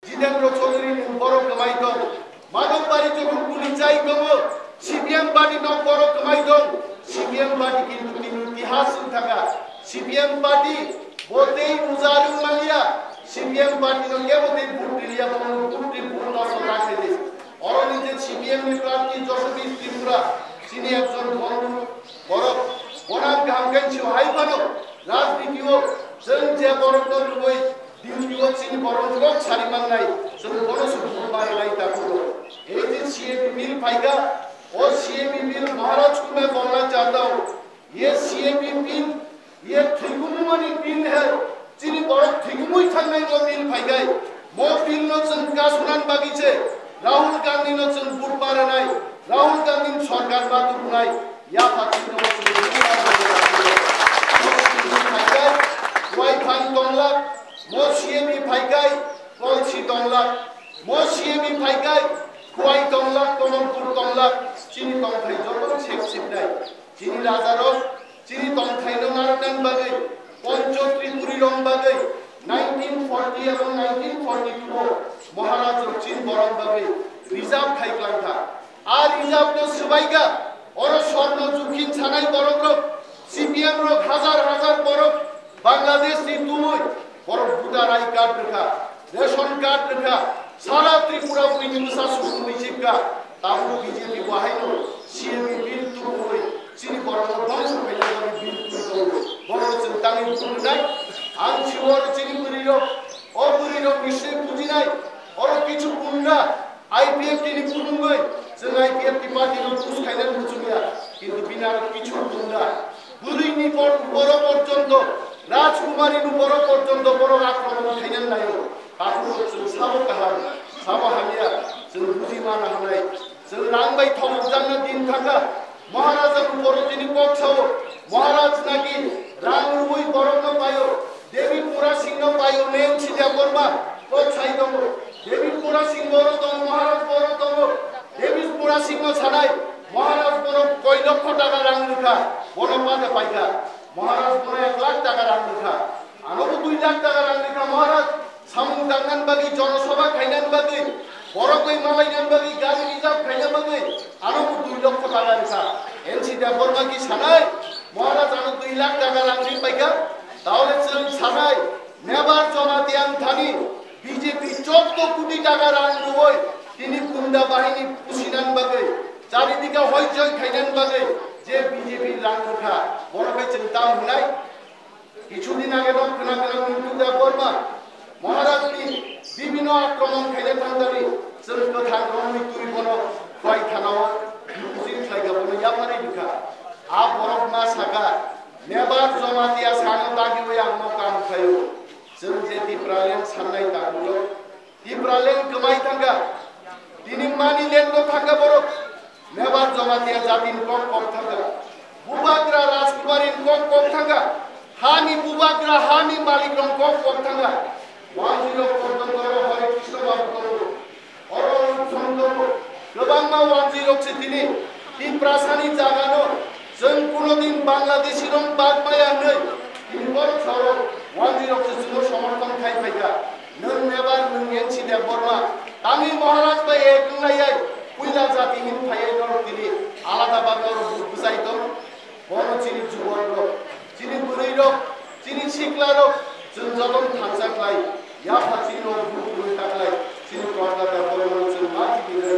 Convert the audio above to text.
জিতেন্দ্র চৌধুরী বড় কামাই দং মানববাড়ি যখন পুলিশাই দङ সিপিএম পার্টি ন বড় কামাই দং সিপিএম পার্টি কিন্তু তিনি ইতিহাস থাকা সিপিএম পার্টি বলতেই উজালু মালিয়া সিপিএম পার্টি ন কেবলই ভুটিলিয়া দङ ভুটি ভুল নষ্ট রাখতে দিস অরনি যে সিপিএম এর প্রার্থী যশবী ত্রিপুরা তিনি একজন বড় বনাম গামগাঞ্চি হাইবানো রাজনীতিও जों जे बर'खौ लुबै दिउटियाव जोंनि बर'खौ सारिमांनाय जों बर' सुबुंखौ बारायनाय दाखौ এই যে सीएबी बिल फाइगा और सीएबी बिल महाराज को मैं बोलना चाहता हूँ ये सीएबी बिल ये ठिकुमुमानी बिल है जिनी बर'ख ठिकुमुई थांनाय को बिल फाइगा मो बिल नो जों गासुनान बागिছে राहुल गांधी नो जों बुट बारायनाय राहुल गांधी सरकार बातुनाय या फाथि no Wai Pan Donglak, Mo CME Paigai, Polsi Donglak, Mo CME Paigai, Kuai Donglak, Tomonpur Donglak, Chini Tongthai Jorong Chek Sipnai, Chini Lazarov, Chini Tongthai Nonardan Bagai, Poncho Tripuri Rong Bagai, 1940 এবং 1942 Maharaj Chin Borong Bagai, Reserve Thaiklangta, আর reserve no সবাইগা ওর স্বর্ণ জুকিন ছানাই বড় CPM রোগ হাজার হাজার বড় बांग्लादेश नि तुमुय बर Bhutan I card रखा रेशन कार्ड रखा सारा त्रिपुरा बुइनि मुसा सुसुनि चिपका ताबु बीजेपी बाहायनो सीएमई बिल तुमुय सिनि बर बंस फैलानि बिल तुमुय बर जों तानि बुंनाय आं सिवर सिनि बुरिरो ओ बुरिरो बिसे बुजिनाय और किछु बुंना आईपीएफ नि बुंगै जों आईपीएफ नि पार्टी नो पुस खायनान बुजुमिया किन्तु बिनार किछु बुंना बुरिनि बर पर्यन्त राजकुमारी बर पर्यन्त बर आक्रमण खायनान नायो ताखौ जों साबो गाहाम साबो हामिया जों बुजिमाना हानाय जों रांबाय थावजानो दिन थाखा महाराजा बर दिनि पक्षाव महाराज नागि रां रुबै बरनो पायो देवी पुरा सिंह पायो नेम सिदा बर्मा पक्षाय दङ देवी पुरा सिंह बर दङ महाराज बर दङ देवी पुरा सिंह सानाय महाराज बर कय लक्ष टाका रां रुखा बर माने पाइगा महाराज बर 1 लाख टाका रां रुखा आनबो 2 लाख टाका रां रुखा महाराज सामुं दांगान बागै जनसभा खायनान बागै बरगै मालायनान बागै गारि रिजार्भ खायनान बागै आनबो 2 लाख टाका रुखा एनसिदा बर्मा की सानाय महाराज आनो 2 लाख टाका रां रि पाइगा ताहले जों सानाय नेबार जमातियान थानि बीजेपी 14 कोटी टाका रां रुबै तिनि गुन्डा बाहिनी पुसिनान बागै चारिदिके हयजय खायनान बागै जे बीजेपी रां रुखा बरगै जों दाम होनाय কিছুদিন আগে দম খনাগরাম নিউজা বর্মা মহারাজনি বিভিন্ন আক্রমণ খাইলে থান্দানি जों गोथां रंनि तुइ बन कय थानाव बुजिन फ्लाइगा बन यामारै दुखा आ बरफ मा सागा नेबार जमातिया सानो दागिवे आं मकाम खायो जों जे दिप्रालेन साननाय दागुलो दिप्रालेन गमाय थांगा दिनि मानि लेन्द थांगा बरफ नेबार जमातिया जातिन कम थांगा बुबाग्रा राजकुमारी कम थांगा हानि बुबाग्रा हानि मालिक रं कम थांगा 10 पर्यन्त हरे कृष्ण बाबु अरन चन्द्र गोबां मा 10 से दिनै दिप्रासानि जागानो जों कोनोदिन बांलादेशी रं बागमाया नै दिनबर सारो 10 से जों समर्थन खायफायगा नों नेबार नों एनसिदा बर्मा तानि महाराज बाय एकनायै पुइला जाति हिन फायै दर दिनि आलादा बागार बुजाय दं बन चिनि जुवर चिनि बुरैर चिनि सिक्लार जों जदन थांजाख्लाय या फाचिनो बुरु थाख्लाय चिनि प्रदादा बरमन जों मा दिनै